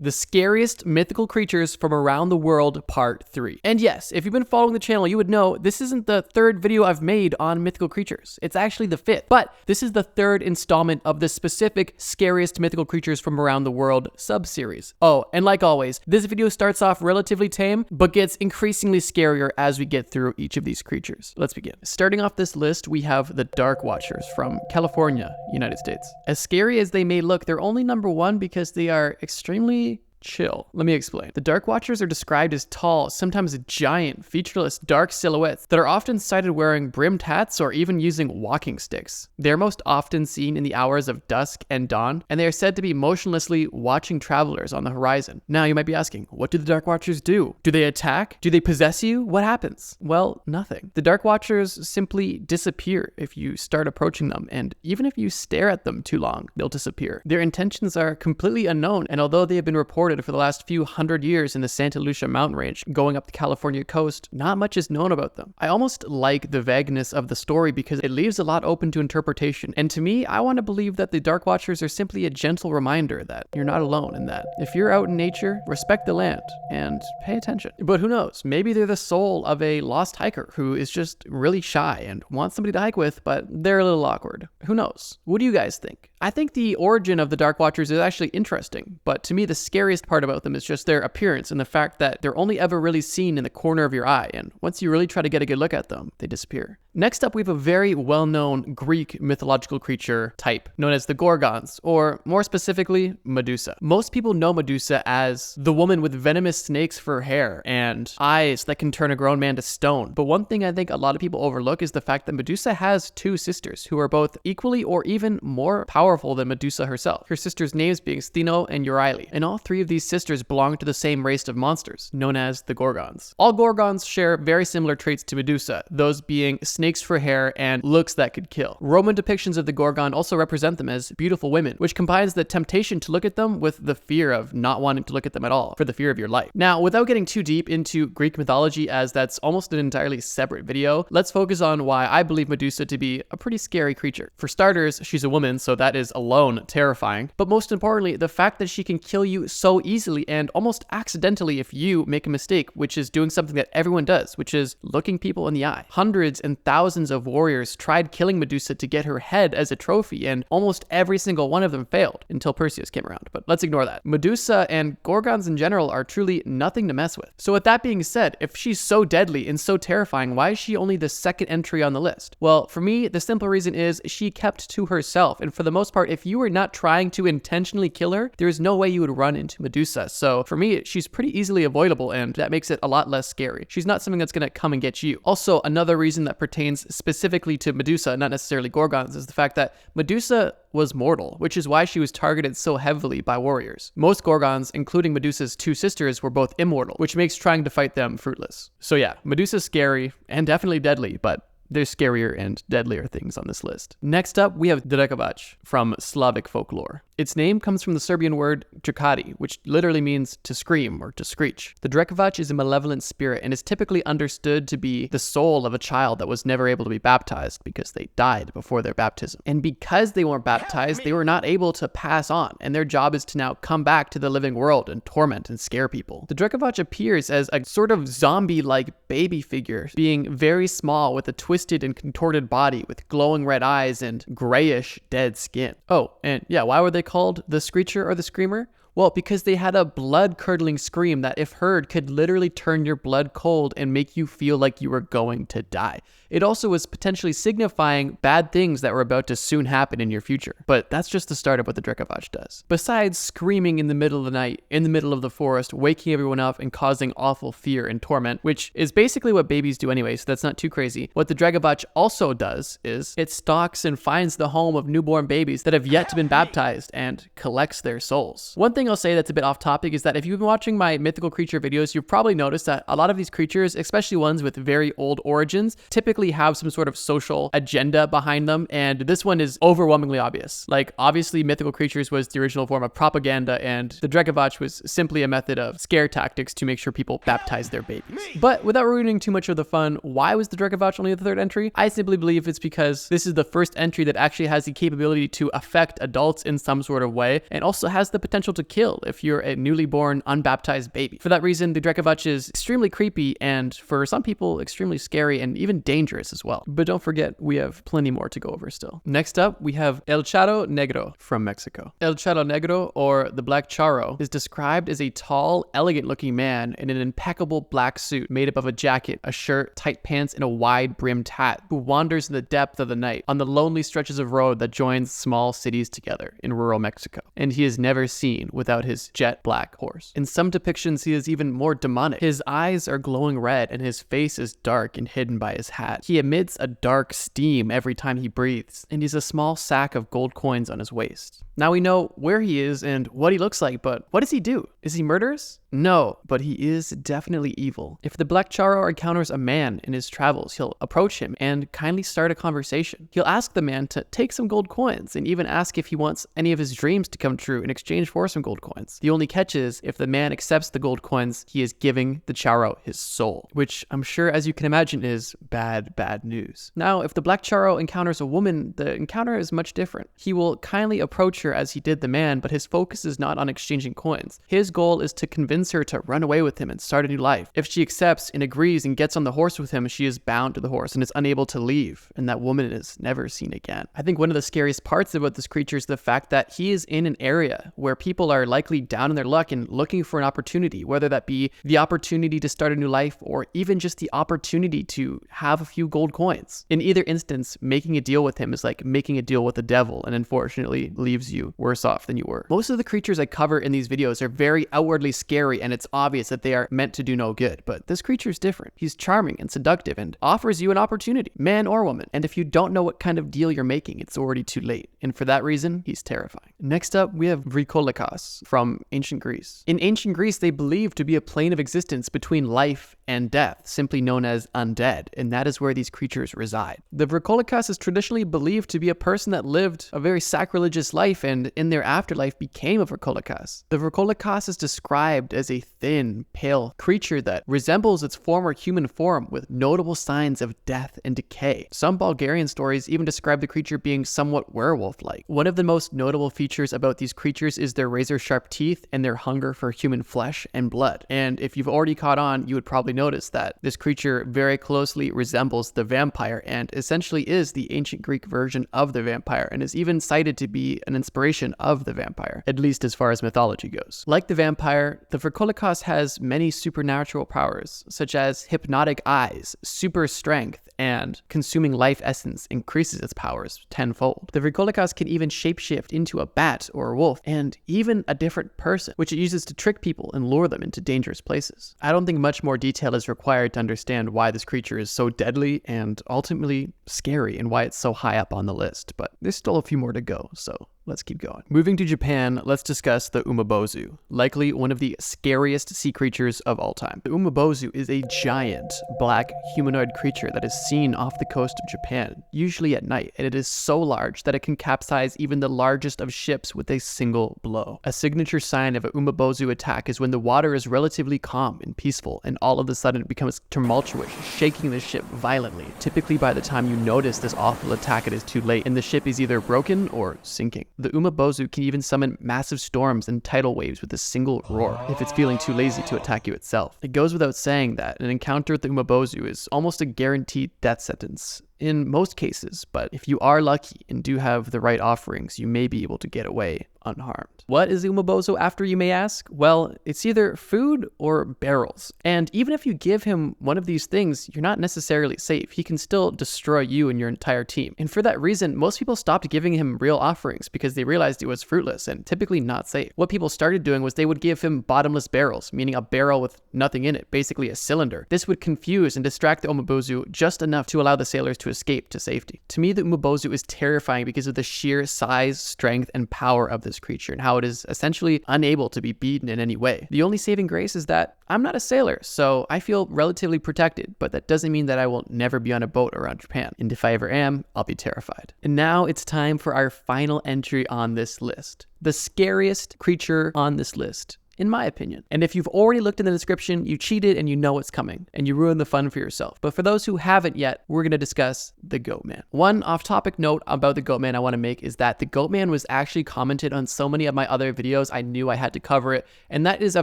The Scariest Mythical Creatures from Around the World Part 3. And yes, if you've been following the channel, you would know this isn't the third video I've made on mythical creatures. It's actually the fifth, but this is the third installment of the specific Scariest Mythical Creatures from Around the World sub-series. Oh, and like always, this video starts off relatively tame, but gets increasingly scarier as we get through each of these creatures. Let's begin. Starting off this list, we have the Dark Watchers from California, United States. As scary as they may look, they're only number one because they are extremely chill. Let me explain. The Dark Watchers are described as tall, sometimes giant, featureless, dark silhouettes that are often sighted wearing brimmed hats or even using walking sticks. They are most often seen in the hours of dusk and dawn, and they are said to be motionlessly watching travelers on the horizon. Now you might be asking, what do the Dark Watchers do? Do they attack? Do they possess you? What happens? Well, nothing. The Dark Watchers simply disappear if you start approaching them, and even if you stare at them too long, they'll disappear. Their intentions are completely unknown, and although they have been reported for the last few hundred years in the Santa Lucia mountain range, going up the California coast, not much is known about them. I almost like the vagueness of the story because it leaves a lot open to interpretation, and to me, I want to believe that the Dark Watchers are simply a gentle reminder that you're not alone in that. If you're out in nature, respect the land and pay attention. But who knows, maybe they're the soul of a lost hiker who is just really shy and wants somebody to hike with, but they're a little awkward. Who knows? What do you guys think? I think the origin of the Dark Watchers is actually interesting, but to me the scariest part about them is just their appearance and the fact that they're only ever really seen in the corner of your eye, and once you really try to get a good look at them, they disappear. Next up, we have a very well-known Greek mythological creature type known as the Gorgons, or more specifically, Medusa. Most people know Medusa as the woman with venomous snakes for hair and eyes that can turn a grown man to stone, but one thing I think a lot of people overlook is the fact that Medusa has two sisters who are both equally or even more powerful than Medusa herself. Her sisters' names being Stheno and Euryale, and all three of these sisters belong to the same race of monsters, known as the Gorgons. All Gorgons share very similar traits to Medusa, those being snakes for hair and looks that could kill. Roman depictions of the Gorgon also represent them as beautiful women, which combines the temptation to look at them with the fear of not wanting to look at them at all, for the fear of your life. Now, without getting too deep into Greek mythology, as that's almost an entirely separate video, let's focus on why I believe Medusa to be a pretty scary creature. For starters, she's a woman, so that is alone terrifying, but most importantly, the fact that she can kill you so easily and almost accidentally if you make a mistake, which is doing something that everyone does, which is looking people in the eye. Hundreds and thousands of warriors tried killing Medusa to get her head as a trophy, and almost every single one of them failed until Perseus came around, but let's ignore that. Medusa and Gorgons in general are truly nothing to mess with. So with that being said, if she's so deadly and so terrifying, why is she only the second entry on the list? Well, for me, the simple reason is she kept to herself, and for the most part, if you were not trying to intentionally kill her, there is no way you would run into Medusa. So for me, she's pretty easily avoidable, and that makes it a lot less scary. She's not something that's gonna come and get you. Also, another reason that pertains specifically to Medusa, not necessarily Gorgons, is the fact that Medusa was mortal, which is why she was targeted so heavily by warriors. Most Gorgons, including Medusa's two sisters, were both immortal, which makes trying to fight them fruitless. So yeah, Medusa's scary and definitely deadly, but there's scarier and deadlier things on this list. Next up, we have Drekavac from Slavic folklore. Its name comes from the Serbian word drekati, which literally means to scream or to screech. The Drekavac is a malevolent spirit and is typically understood to be the soul of a child that was never able to be baptized because they died before their baptism. And because they weren't baptized, they were not able to pass on, and their job is to now come back to the living world and torment and scare people. The Drekavac appears as a sort of zombie-like baby figure, being very small with a twisted and contorted body with glowing red eyes and grayish dead skin. Oh, and yeah, why were they called the Screecher or the Screamer? Well, because they had a blood-curdling scream that, if heard, could literally turn your blood cold and make you feel like you were going to die. It also was potentially signifying bad things that were about to soon happen in your future. But that's just the start of what the Drekavac does. Besides screaming in the middle of the night, in the middle of the forest, waking everyone up and causing awful fear and torment, which is basically what babies do anyway, so that's not too crazy. What the Drekavac also does is it stalks and finds the home of newborn babies that have yet to been baptized and collects their souls. One thing I'll say that's a bit off topic is that if you've been watching my mythical creature videos, you've probably noticed that a lot of these creatures, especially ones with very old origins, typically have some sort of social agenda behind them, and this one is overwhelmingly obvious. Like, obviously mythical creatures was the original form of propaganda, and the Drekavac was simply a method of scare tactics to make sure people baptize their babies. But without ruining too much of the fun, why was the Drekavac only the third entry? I simply believe it's because this is the first entry that actually has the capability to affect adults in some sort of way, and also has the potential to kill kill if you're a newly born, unbaptized baby. For that reason, the Drekavac is extremely creepy and, for some people, extremely scary and even dangerous as well. But don't forget, we have plenty more to go over still. Next up, we have El Charro Negro from Mexico. El Charro Negro, or the Black Charro, is described as a tall, elegant-looking man in an impeccable black suit made up of a jacket, a shirt, tight pants, and a wide-brimmed hat, who wanders in the depth of the night on the lonely stretches of road that joins small cities together in rural Mexico. And he is never seen without his jet black horse. In some depictions, he is even more demonic. His eyes are glowing red and his face is dark and hidden by his hat. He emits a dark steam every time he breathes, and he's a small sack of gold coins on his waist. Now we know where he is and what he looks like, but what does he do? Is he murderous? No, but he is definitely evil. If the Black Charro encounters a man in his travels, he'll approach him and kindly start a conversation. He'll ask the man to take some gold coins and even ask if he wants any of his dreams to come true in exchange for some gold coins. The only catch is, if the man accepts the gold coins, he is giving the Charro his soul, which I'm sure, as you can imagine, is bad news. Now, if the Black Charro encounters a woman, the encounter is much different. He will kindly approach her as he did the man, but his focus is not on exchanging coins. His goal is to convince her to run away with him and start a new life. If she accepts and agrees and gets on the horse with him, she is bound to the horse and is unable to leave, and that woman is never seen again. I think one of the scariest parts about this creature is the fact that he is in an area where people are likely down in their luck and looking for an opportunity, whether that be the opportunity to start a new life or even just the opportunity to have a few gold coins. In either instance, making a deal with him is like making a deal with the devil, and unfortunately leaves you worse off than you were. Most of the creatures I cover in these videos are very outwardly scary, and it's obvious that they are meant to do no good, but this creature is different. He's charming and seductive and offers you an opportunity, man or woman, and if you don't know what kind of deal you're making, it's already too late, and for that reason, he's terrifying. Next up, we have Vrykolakas from ancient Greece. In ancient Greece, they believed to be a plane of existence between life and death, simply known as undead, and that is where these creatures reside. The Vrykolakas is traditionally believed to be a person that lived a very sacrilegious life and in their afterlife became a Vrykolakas. The Vrykolakas is described as a thin, pale creature that resembles its former human form with notable signs of death and decay. Some Bulgarian stories even describe the creature being somewhat werewolf-like. One of the most notable features about these creatures is their razor-sharp teeth and their hunger for human flesh and blood. And if you've already caught on, you would probably notice that this creature very closely resembles the vampire and essentially is the ancient Greek version of the vampire, and is even cited to be an inspiration of the vampire, at least as far as mythology goes. Like the vampire, the Vrykolakas has many supernatural powers, such as hypnotic eyes, super strength, and consuming life essence increases its powers tenfold. The Vrykolakas can even shapeshift into a bat or a wolf, and even a different person, which it uses to trick people and lure them into dangerous places. I don't think much more detail is required to understand why this creature is so deadly and ultimately scary and why it's so high up on the list, but there's still a few more to go, so let's keep going. Moving to Japan, let's discuss the Umibozu, likely one of the scariest sea creatures of all time. The Umibozu is a giant black humanoid creature that is seen off the coast of Japan, usually at night, and it is so large that it can capsize even the largest of ships with a single blow. A signature sign of an Umibozu attack is when the water is relatively calm and peaceful, and all of a sudden it becomes tumultuous, shaking the ship violently. Typically by the time you notice this awful attack, it is too late, and the ship is either broken or sinking. The Umibozu can even summon massive storms and tidal waves with a single roar if it's feeling too lazy to attack you itself. It goes without saying that an encounter with the Umibozu is almost a guaranteed death sentence in most cases, but if you are lucky and do have the right offerings, you may be able to get away unharmed. What is Umibozu after, you may ask? Well, it's either food or barrels. And even if you give him one of these things, you're not necessarily safe. He can still destroy you and your entire team. And for that reason, most people stopped giving him real offerings because they realized it was fruitless and typically not safe. What people started doing was they would give him bottomless barrels, meaning a barrel with nothing in it, basically a cylinder. This would confuse and distract the Umibozu just enough to allow the sailors to escape to safety. To me, the Umibozu is terrifying because of the sheer size, strength, and power of this creature and how it is essentially unable to be beaten in any way. The only saving grace is that I'm not a sailor, so I feel relatively protected, but that doesn't mean that I will never be on a boat around Japan. And if I ever am, I'll be terrified. And now it's time for our final entry on this list. The scariest creature on this list in my opinion. And if you've already looked in the description, you cheated and you know what's coming, and you ruined the fun for yourself. But for those who haven't yet, we're going to discuss the Goatman. One off-topic note about the Goatman I want to make is that the Goatman was actually commented on so many of my other videos, I knew I had to cover it, and that is a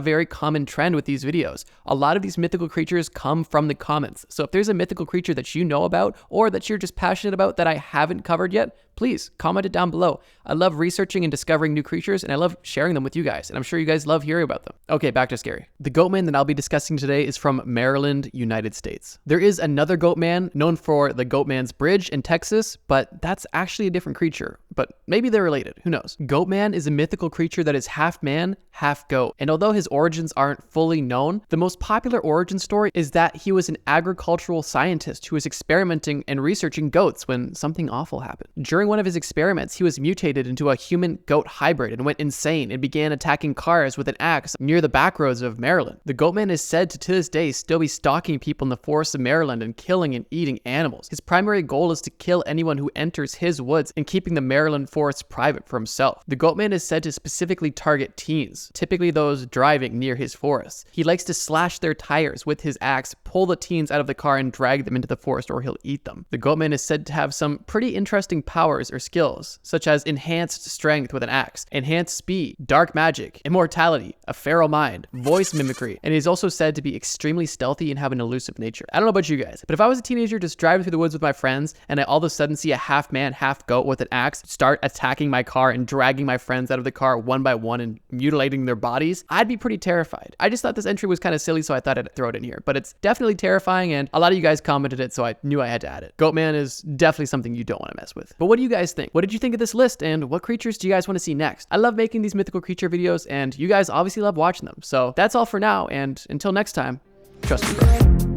very common trend with these videos. A lot of these mythical creatures come from the comments. So if there's a mythical creature that you know about, or that you're just passionate about that I haven't covered yet, please comment it down below. I love researching and discovering new creatures, and I love sharing them with you guys, and I'm sure you guys love hearing about them. Okay, back to scary. The Goatman that I'll be discussing today is from Maryland, United States. There is another Goatman known for the Goatman's Bridge in Texas, but that's actually a different creature. But maybe they're related, who knows? Goatman is a mythical creature that is half man, half goat. And although his origins aren't fully known, the most popular origin story is that he was an agricultural scientist who was experimenting and researching goats when something awful happened. During one of his experiments, he was mutated into a human-goat hybrid and went insane and began attacking cars with an axe near the back roads of Maryland. The Goatman is said to this day still be stalking people in the forests of Maryland and killing and eating animals. His primary goal is to kill anyone who enters his woods and keeping the Maryland forests private for himself. The Goatman is said to specifically target teens, typically those driving near his forests. He likes to slash their tires with his axe, pull the teens out of the car, and drag them into the forest, or he'll eat them. The Goatman is said to have some pretty interesting powers or skills, such as enhanced strength with an axe, enhanced speed, dark magic, immortality, a feral mind, voice mimicry, and he's also said to be extremely stealthy and have an elusive nature. I don't know about you guys, but if I was a teenager just driving through the woods with my friends and I all of a sudden see a half man, half goat with an axe start attacking my car and dragging my friends out of the car one by one and mutilating their bodies, I'd be pretty terrified. I just thought this entry was kind of silly, so I thought I'd throw it in here, but it's definitely terrifying, and a lot of you guys commented it, so I knew I had to add it. Goatman is definitely something you don't want to mess with. But what do you guys think? What did you think of this list, and what creatures do you guys want to see next? I love making these mythical creature videos, and you guys obviously love watching them. So that's all for now, and until next time, trust me, bro.